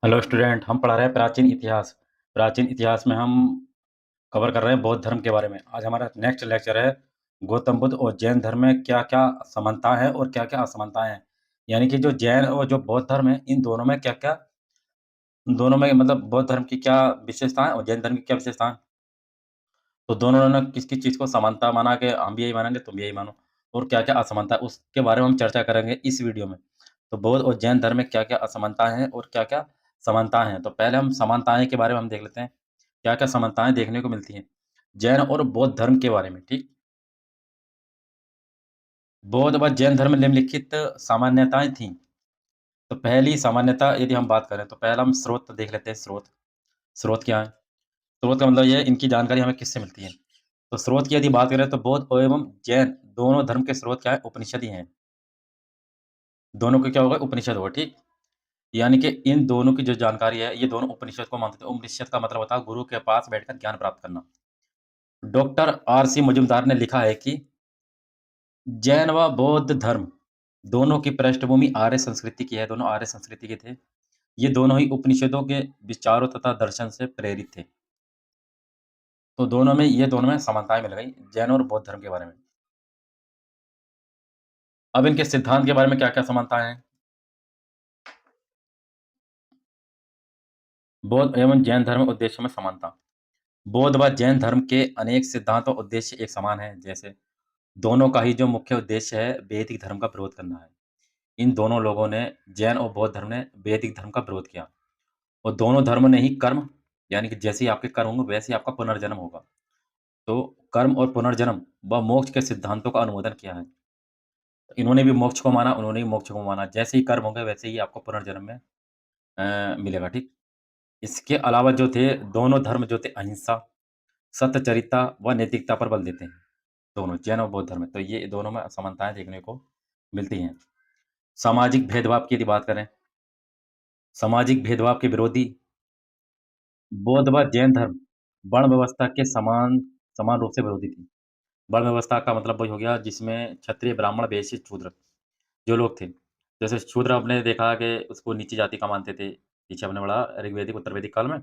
Hello student, हम पढ़ा रहे हैं प्राचीन इतिहास। प्राचीन इतिहास में हम कवर कर रहे हैं बौद्ध धर्म के बारे में। आज हमारा नेक्स्ट लेक्चर है गौतम बुद्ध और जैन धर्म में क्या-क्या समानता है और क्या-क्या असमानताएं हैं। यानी कि जो जैन और जो बौद्ध धर्म है, इन दोनों में क्या-क्या, दोनों में मतलब बौद्ध धर्म की क्या विशेषताएं और जैन धर्म की क्या विशेषताएं। तो दोनों ने किस-किस चीज़ को समानता माना कि हम भी यही मानेंगे, तुम भी यही मानो, और क्या-क्या असमानता है, उसके बारे में हम चर्चा करेंगे इस वीडियो में। तो बौद्ध और जैन धर्म में क्या-क्या असमानताएँ हैं और क्या-क्या समानताएँ हैं। तो पहले हम समानताएँ के बारे में हम देख लेते हैं, क्या-क्या समानताएँ देखने को मिलती हैं, जैन और बौद्ध धर्म के बारे में, ठीक? बौद्ध व जैन धर्म में निम्नलिखित सामान्यताएँ थीं। तो पहली सामान्यता यदि हम बात करें, तो पहला हम स्रोत देख लेते हैं, स्रोत। स्रोत क्या है? स्रोत का मतलब ये है, इनकी जानकारी हमें किससे मिलती है? तो स्रोत की यदि बात करें तो बौद्ध एवं जैन दोनों धर्म के स्रोत क्या है? उपनिषद ही हैं। दोनों को क्या होगा? उपनिषद होगा, ठीक? यानी कि इन दोनों की जो जानकारी है, ये दोनों उपनिषद को मानते थे। उपनिषद का मतलब होता है गुरु के पास बैठकर ज्ञान प्राप्त करना। Doctor RC. मजूमदार ने लिखा है कि जैन व बौद्ध धर्म दोनों की पृष्ठभूमि आर्य संस्कृति की है, दोनों आर्य संस्कृति के थे। ये दोनों ही उपनिषदों के विचारों तथा दर्शन से प्रेरित थे। तो दोनों में समानताएँ मिल गई, जैन और बौद्ध धर्म के बारे में। अब इनके सिद्धांत के बारे में क्या-क्या समानताएँ हैं? बौद्ध एवं जैन धर्म उद्देश्यों में समानता। बौद्ध व जैन धर्म के अनेक सिद्धांत और उद्देश्य एक समान हैं, जैसे दोनों का ही जो मुख्य उद्देश्य है, वैदिक धर्म का विरोध करना है। इन दोनों लोगों ने, जैन और बौद्ध धर्म ने वैदिक धर्म का विरोध किया, और दोनों धर्म ने ही कर्म, यानी कि जैसे ही आपके कर्म होंगे, वैसे ही आपका पुनर्जन्म होगा। तो कर्म और पुनर्जन्म व मोक्ष के सिद्धांतों का अनुमोदन किया है। इन्होंने भी मोक्ष को माना, उन्होंने भी मोक्ष को माना। जैसे ही कर्म होंगे, वैसे ही आपको पुनर्जन्म में मिलेगा, ठीक? इसके अलावा जो थे, दोनों धर्म जो थे अहिंसा, सत्यचरिता व नैतिकता पर बल देते हैं, दोनों जैन और बौद्ध धर्म में। तो ये दोनों में समानताएँ देखने को मिलती हैं। सामाजिक भेदभाव की यदि बात करें, सामाजिक भेदभाव के विरोधी बौद्ध व जैन धर्म वर्ण व्यवस्था के समान समान रूप से विरोधी थी। वर्ण व्यवस्था का मतलब वही हो गया जिसमें क्षत्रिय, ब्राह्मण, वैश्य, शूद्र जो लोग थे। जैसे शूद्र आपने देखा कि उसको नीची जाति का मानते थे, पीछे हमने पढ़ा ऋग्वैदिक, उत्तर वैदिक काल में।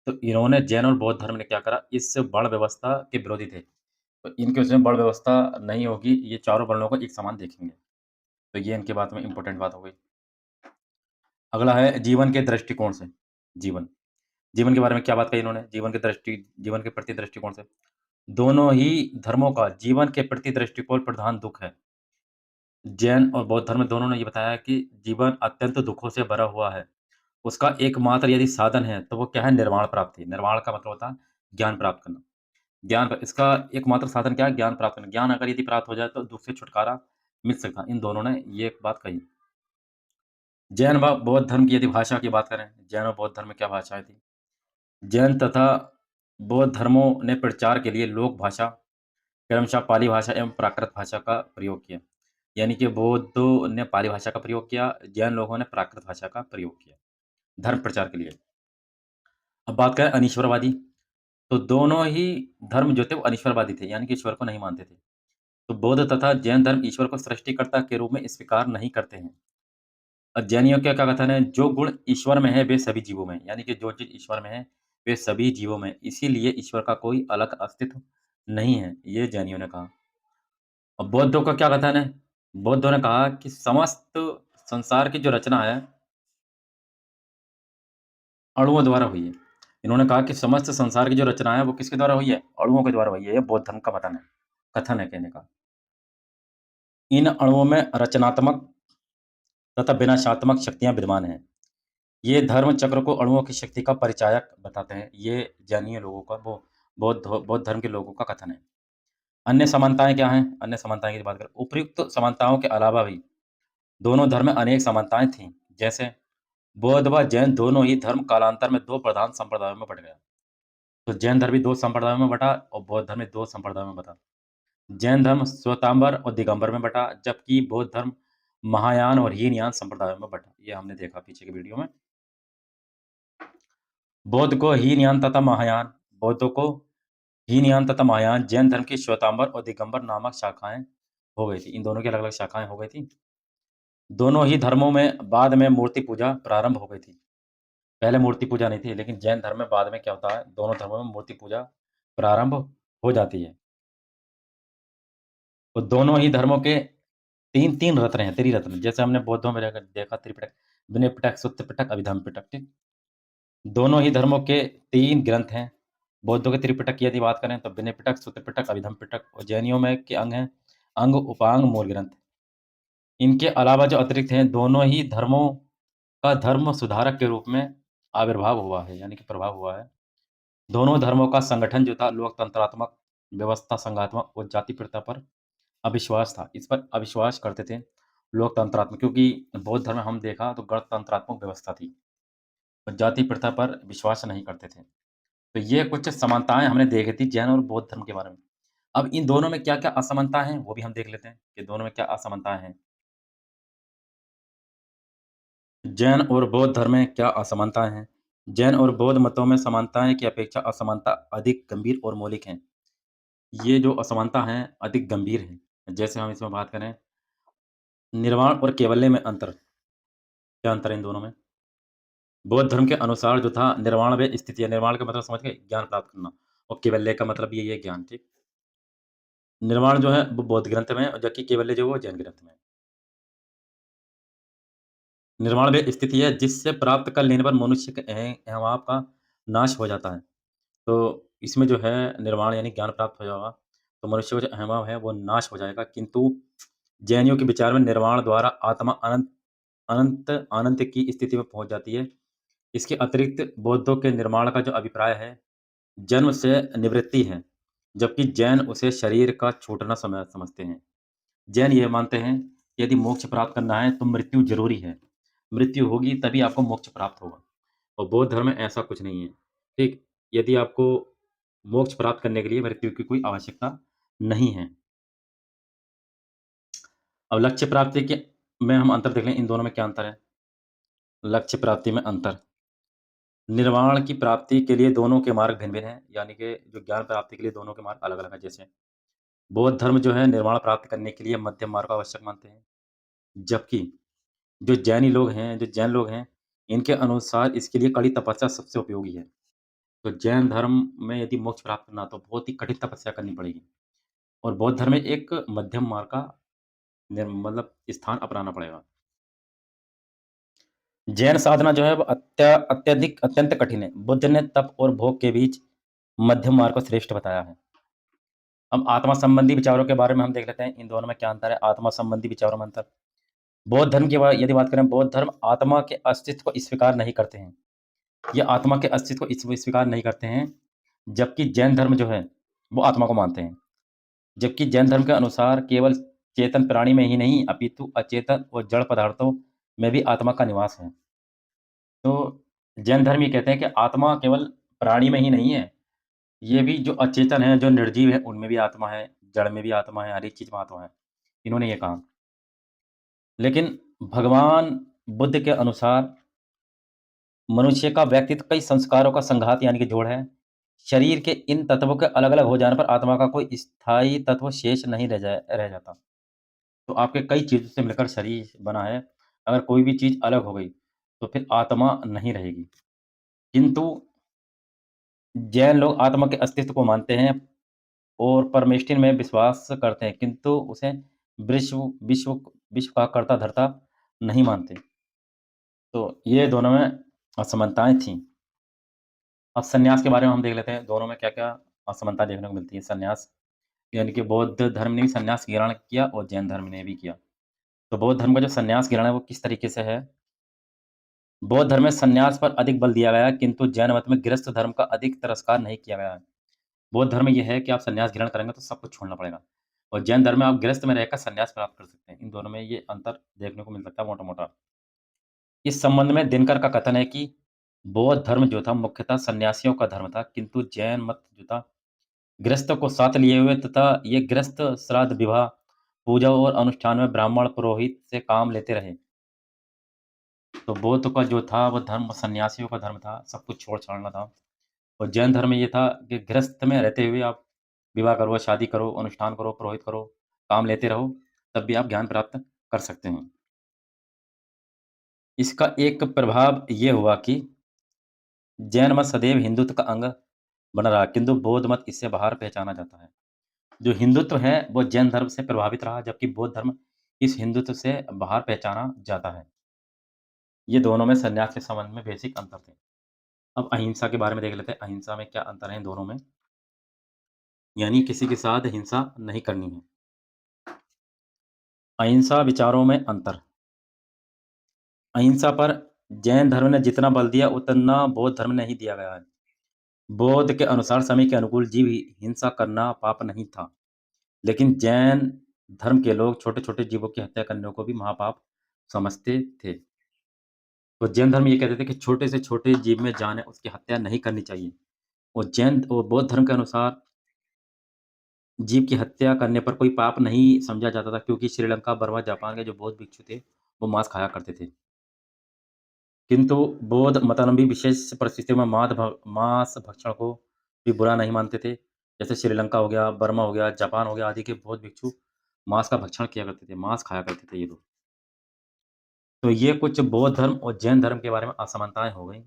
तो इन्होंने जैन और बौद्ध धर्म ने क्या करा, इस वर्ण व्यवस्था के विरोधी थे। तो इनके उसमें वर्ण व्यवस्था नहीं होगी, ये चारों वर्णों को एक समान देखेंगे। तो ये इनकी बात में इम्पोर्टेंट बात हो गई। अगला है जीवन के दृष्टिकोण से। जीवन। जीवन के बारे में क्या बात कही इन्होंने? जीवन के प्रति दृष्टिकोण से। दोनों ही धर्मों का जीवन के प्रति दृष्टिकोण प्रधान दुःख है। जैन और बौद्ध धर्म दोनों ने ये बताया कि जीवन अत्यंत दुःखों से भरा हुआ है। उसका एकमात्र यदि साधन है, तो वो क्या है? निर्वाण प्राप्ति। निर्वाण का मतलब होता है ज्ञान प्राप्त करना। इसका एकमात्र साधन क्या है? ज्ञान प्राप्त करना। ज्ञान अगर यदि प्राप्त हो जाए, तो दुःख से छुटकारा मिल सकता है। इन दोनों ने ये एक बात कही। जैन व बौद्ध धर्म की यदि भाषा की बात करें, जैन और बौद्ध धर्म में क्या भाषाएँ थी? जैन तथा बौद्ध धर्मों ने प्रचार के लिए लोक भाषा, क्रमशः पाली भाषा एवं प्राकृत भाषा का प्रयोग किया। यानी कि बौद्धों ने पाली भाषा का प्रयोग किया, जैन लोगों ने प्राकृत भाषा का प्रयोग किया, धर्म प्रचार के लिए। अब बात करें अनीश्वरवादी, तो दोनों ही धर्म जो थे वो अनीश्वरवादी थे, यानी कि ईश्वर को नहीं मानते थे। तो बौद्ध तथा जैन धर्म ईश्वर को सृष्टिकर्ता के रूप में स्वीकार नहीं करते हैं। और जैनियों का क्या कथन है? जो गुण ईश्वर में है, वे सभी जीवों में हैं। यानी कि जो चीज़ ईश्वर में है, वे सभी जीवों में हैं। इसीलिए ईश्वर का कोई अलग अस्तित्व नहीं है, ये जैनियों ने कहा। और बौद्धों का क्या कथन है? बौद्धों ने कहा कि समस्त संसार की जो रचना है, अणुओं द्वारा हुई है। इन्होंने कहा कि समस्त संसार की जो रचना है, वो किसके द्वारा हुई है? अणुओं के द्वारा हुई है। ये बौद्ध धर्म का कथन है कहने का। इन अणुओं में रचनात्मक तथा विनाशात्मक शक्तियाँ विद्यमान हैं। ये धर्म चक्र को अणुओं की शक्ति का परिचायक बताते हैं। ये जैनीय लोगों का, वो बौद्ध धर्म के लोगों का कथन है। अन्य समानताएँ क्या हैं? अन्य समानताएँ की बात करें, उपयुक्त समानताओं के अलावा भी दोनों धर्म में अनेक समानताएँ थीं। जैसे बौद्ध व जैन दोनों ही धर्म कालांतर में 2 प्रधान संप्रदायों में बँट गया। तो जैन धर्म भी 2 संप्रदायों में बँटा और बौद्ध धर्म भी 2 संप्रदायों में बँटा। जैन धर्म श्वेतांबर और दिगंबर में बँटा, जबकि बौद्ध धर्म महायान और हीनयान संप्रदायों में बँटा। ये हमने देखा पीछे की वीडियो में। बौद्ध को हीनयान तथा महायान बौद्धों को हीनयान तथा महायान, जैन धर्म की श्वेतांबर और दिगंबर नामक शाखाएँ हो गई थी। इन दोनों की अलग-अलग शाखाएँ हो गई थी। दोनों ही धर्मों में बाद में मूर्ति पूजा प्रारंभ हो गई थी। पहले मूर्ति पूजा नहीं थी, लेकिन जैन धर्म में बाद में क्या होता है, दोनों धर्मों में मूर्ति पूजा प्रारंभ हो जाती है। तो दोनों ही धर्मों के 3-3 रत्न हैं, त्रिरत्न। जैसे हमने बौद्धों में देखा त्रिपिटक, विनय पिटक, सुत्त पिटक, अभिधम्म पिटक, ठीक? दोनों ही धर्मों के 3 ग्रंथ हैं। बौद्धों के त्रिपिटक की यदि बात करें तो विनय पिटक, सुत्त पिटक, अभिधम्म पिटक, और जैनियों में के अंग हैं अंग, उपांग, मूल ग्रंथ। इनके अलावा जो अतिरिक्त हैं, दोनों ही धर्मों का धर्म सुधारक के रूप में आविर्भाव हुआ है, यानी कि प्रभाव हुआ है। दोनों धर्मों का संगठन जो था लोकतंत्रात्मक व्यवस्था, संघात्मक और जाति प्रथा पर अविश्वास था। इस पर अविश्वास करते थे लोकतंत्रात्मक, क्योंकि बौद्ध धर्म में हम देखा तो गणतंत्रात्मक व्यवस्था थी और जाति प्रथा पर विश्वास नहीं करते थे। तो ये कुछ समानताएँ हमने देखी थी जैन और बौद्ध धर्म के बारे में। अब इन दोनों में क्या-क्या असमानता हैं, वो भी हम देख लेते हैं कि दोनों में क्या असमानताएँ हैं। जैन और बौद्ध धर्म में क्या असमानताएँ हैं? जैन और बौद्ध मतों में समानताएँ की अपेक्षा असमानता अधिक गंभीर और मौलिक हैं। ये जो असमानता हैं, अधिक गंभीर हैं। जैसे हम इसमें बात करें, निर्वाण और कैवल्य में अंतर। क्या अंतर है इन दोनों में? बौद्ध धर्म के अनुसार जो था, निर्वाण व स्थिति है। निर्वाण का मतलब समझ गए? ज्ञान प्राप्त करना, और कैवल्य का मतलब यही है ज्ञान, ठीक? निर्वाण जो है वो बौद्ध ग्रंथ में है, और जबकि कैवल्य जो है वो जैन ग्रंथ में है। निर्वाण व स्थिति है जिससे प्राप्त कर लेने पर मनुष्य के अहंभाव का नाश हो जाता है। तो इसमें जो है निर्वाण यानी ज्ञान प्राप्त हो जाएगा, तो मनुष्य का जो अहंभाव है वो नाश हो जाएगा। किंतु जैनियों के विचार में निर्वाण द्वारा आत्मा अनंत अनंत आनंद की स्थिति में पहुँच जाती है। इसके अतिरिक्त बौद्धों के निर्माण का जो अभिप्राय है, जन्म से निवृत्ति है, जबकि जैन उसे शरीर का छूटना समझते हैं। जैन ये मानते हैं कि यदि मोक्ष प्राप्त करना है तो मृत्यु ज़रूरी है। मृत्यु होगी तभी आपको मोक्ष प्राप्त होगा, और बौद्ध धर्म में ऐसा कुछ नहीं है, ठीक? यदि आपको मोक्ष प्राप्त करने के लिए मृत्यु की कोई आवश्यकता नहीं है। अब लक्ष्य प्राप्ति के में हम अंतर देख लें, इन दोनों में क्या अंतर है? लक्ष्य प्राप्ति में अंतर। निर्वाण की प्राप्ति के लिए दोनों के मार्ग भिन्न-भिन्न हैं, यानी कि जो ज्ञान प्राप्ति के लिए दोनों के मार्ग अलग-अलग हैं। जैसे बौद्ध धर्म जो है निर्वाण प्राप्त करने के लिए मध्यम मार्ग को आवश्यक मानते हैं, जबकि जो जैन लोग हैं, इनके अनुसार इसके लिए कड़ी तपस्या सबसे उपयोगी है। तो जैन धर्म में यदि मोक्ष प्राप्त करना तो बहुत ही कठिन तपस्या करनी पड़ेगी, और बौद्ध धर्म में एक मध्यम मार्ग का मतलब स्थान अपनाना पड़ेगा। जैन साधना जो है वो अत्यंत कठिन है। बुद्ध ने तप और भोग के बीच मध्यम मार्ग को श्रेष्ठ बताया है। अब आत्मा संबंधी विचारों के बारे में हम देख लेते हैं, इन दोनों में क्या अंतर है? आत्मा संबंधी विचारों में अंतर। बौद्ध धर्म की यदि बात करें, बौद्ध धर्म आत्मा के अस्तित्व को स्वीकार नहीं करते हैं। ये आत्मा के अस्तित्व को स्वीकार नहीं करते हैं, जबकि जैन धर्म जो है, वो आत्मा को मानते हैं। जबकि जैन धर्म के अनुसार केवल चेतन प्राणी में ही नहीं, अपितु अचेतन और जड़ पदार्थों में भी आत्मा का निवास है। तो जैन धर्म ये कहते हैं कि आत्मा केवल प्राणी में ही नहीं है, ये भी जो अचेतन है, जो निर्जीव है, उनमें भी आत्मा है, जड़ में भी आत्मा है, हर एक चीज़ में आत्मा है। इन्होंने ये कहा। लेकिन भगवान बुद्ध के अनुसार मनुष्य का व्यक्तित्व कई संस्कारों का संघात यानी कि जोड़ है। शरीर के इन तत्वों के अलग-अलग हो जाने पर आत्मा का कोई स्थायी तत्व शेष नहीं रह जाता। तो आपके कई चीज़ों से मिलकर शरीर बना है। अगर कोई भी चीज़ अलग हो गई, तो फिर आत्मा नहीं रहेगी। किंतु जैन लोग आत्मा के अस्तित्व को मानते हैं और परमेष्ठिन में विश्वास करते हैं, किंतु उसे विश्व विश्व विश्व का कर्ता-धर्ता नहीं मानते। तो ये दोनों में असमानताएँ थीं। अब सन्यास के बारे में हम देख लेते हैं, दोनों में क्या-क्या असमानता देखने को मिलती है। सन्यास यानी कि बौद्ध धर्म ने भी सन्यास ग्रहण किया और जैन धर्म ने भी किया। तो बौद्ध धर्म का जो सन्यास ग्रहण है, वो किस तरीके से है? बौद्ध धर्म में सन्यास पर अधिक बल दिया गया है, किंतु जैन मत में गृहस्थ धर्म का अधिक तिरस्कार नहीं किया गया है। बौद्ध धर्म में ये है कि आप सन्यास ग्रहण करेंगे तो सब कुछ छोड़ना पड़ेगा, और जैन धर्म में आप गृहस्थ में रहकर सन्यास प्राप्त कर सकते हैं। इन दोनों में ये अंतर देखने को मिल सकता है मोटा-मोटा। इस संबंध में दिनकर का कथन है कि बौद्ध धर्म जो था मुख्यतः सन्यासियों का धर्म था, किंतु जैन मत जो था गृहस्थों को साथ लिए हुए तथा ये गृहस्थ श्राद्ध, विवाह, पूजा और अनुष्ठान में ब्राह्मण पुरोहित से काम लेते रहे। तो बौद्ध का जो था वो धर्म सन्यासियों का धर्म था, सब कुछ छोड़-छाड़ना था। और जैन धर्म में ये था कि गृहस्थ में रहते हुए आप विवाह करो, शादी करो, अनुष्ठान करो, पुरोहित करो, काम लेते रहो, तब भी आप ज्ञान प्राप्त कर सकते हैं। इसका एक प्रभाव ये हुआ कि जैन मत सदैव हिंदुत्व का अंग बना रहा, किंतु बौद्ध मत इससे बाहर पहचाना जाता है। जो हिंदुत्व है, वो जैन धर्म से प्रभावित रहा, जबकि बौद्ध धर्म इस हिंदुत्व से बाहर पहचाना जाता है। ये दोनों में सन्यास के संबंध में बेसिक अंतर थे। अब अहिंसा के बारे में देख लेते हैं, अहिंसा में क्या अंतर है इन दोनों में? यानी किसी के साथ हिंसा नहीं करनी है। अहिंसा विचारों में अंतर। अहिंसा पर जैन धर्म ने जितना बल दिया, उतना बौद्ध धर्म ने नहीं दिया गया है। बौद्ध के अनुसार समय के अनुकूल जीव ही हिंसा करना पाप नहीं था, लेकिन जैन धर्म के लोग छोटे-छोटे जीवों की हत्या करने को भी महापाप समझते थे। तो जैन धर्म ये कहते थे कि छोटे से छोटे जीव में जान है, उसकी हत्या नहीं करनी चाहिए। और बौद्ध धर्म के अनुसार जीव की हत्या करने पर कोई पाप नहीं समझा जाता था, क्योंकि श्रीलंका, बर्मा, जापान के जो बौद्ध भिक्षु थे, वो मांस खाया करते थे। किंतु बौद्ध मतावलंबी विशेष परिस्थितियों में मांस भक्षण को भी बुरा नहीं मानते थे। जैसे श्रीलंका हो गया, बर्मा हो गया, जापान हो गया आदि के बौद्ध भिक्षु मांस का भक्षण किया करते थे, मांस खाया करते थे ये लोग। तो ये कुछ बौद्ध धर्म और जैन धर्म के बारे में असमानताएँ हो गईं।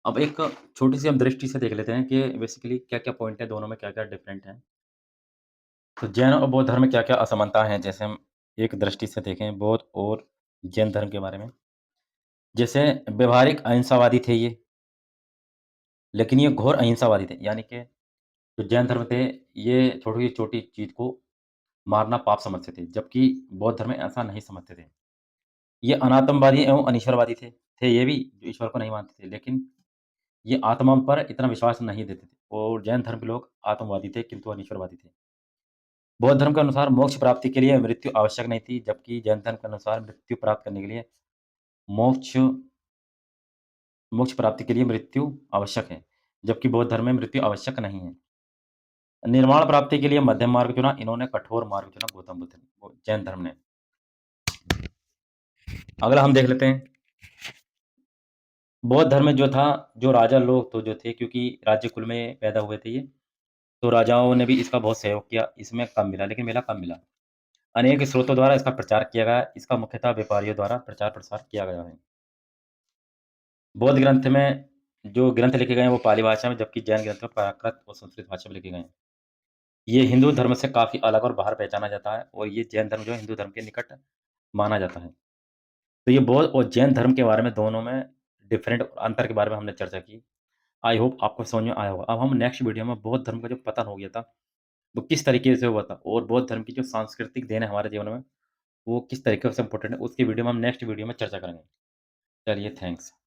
अब एक छोटी-सी हम दृष्टि से देख लेते हैं कि बेसिकली क्या-क्या पॉइंट है, दोनों में क्या-क्या डिफरेंट है। तो जैन और बौद्ध धर्म में क्या-क्या असमानता है, जैसे हम एक दृष्टि से देखें बौद्ध और जैन धर्म के बारे में। जैसे व्यावहारिक अहिंसावादी थे ये, लेकिन ये घोर अहिंसावादी थे। यानी कि जो जैन धर्म थे, ये छोटी-छोटी चीज़ को मारना पाप समझते थे, जबकि बौद्ध धर्म में ऐसा नहीं समझते थे। ये अनात्मवादी एवं अनीश्वरवादी थे ये भी, जो ईश्वर को नहीं मानते थे, लेकिन ये आत्मा पर इतना विश्वास नहीं देते थे। और जैन धर्म के लोग आत्मवादी थे, किंतु अनीश्वरवादी थे। बौद्ध धर्म के अनुसार मोक्ष प्राप्ति के लिए मृत्यु आवश्यक नहीं थी, जबकि जैन धर्म के अनुसार मृत्यु प्राप्त करने के लिए मोक्ष मोक्ष प्राप्ति के लिए मृत्यु आवश्यक है, जबकि बौद्ध धर्म में मृत्यु आवश्यक नहीं है। निर्वाण प्राप्ति के लिए मध्यम मार्ग चुना, इन्होंने कठोर मार्ग चुना गौतम बुद्ध ने, वो जैन धर्म ने। अगला हम देख लेते हैं, बौद्ध धर्म में जो था, जो राजा लोग तो जो थे, क्योंकि राज्य कुल में पैदा हुए थे ये, तो राजाओं ने भी इसका बहुत सहयोग किया, इसमें कम मिला, लेकिन मिला कम मिला। अनेक स्रोतों द्वारा इसका प्रचार किया गया, इसका मुख्यतः व्यापारियों द्वारा प्रचार-प्रसार किया गया है। बौद्ध ग्रंथ में जो ग्रंथ लिखे गए हैं, वो पाली भाषा में, जबकि जैन ग्रंथ में प्राकृत और संस्कृत भाषा में लिखे गए हैं। ये हिंदू धर्म से काफ़ी अलग और बाहर पहचाना जाता है, और ये जैन धर्म जो है, हिंदू धर्म के निकट माना जाता है। तो ये बौद्ध और जैन धर्म के बारे में, दोनों में डिफरेंट अंतर के बारे में हमने चर्चा की। आई होप आपको समझ में आया होगा। अब हम नेक्स्ट वीडियो में बौद्ध धर्म का जो पतन हो गया था, वो किस तरीके से हुआ था, और बौद्ध धर्म की जो सांस्कृतिक देन है हमारे जीवन में, वो किस तरीके से इम्पोर्टेंट है, उसकी वीडियो में हम नेक्स्ट वीडियो में चर्चा करेंगे। चलिए, थैंक्स।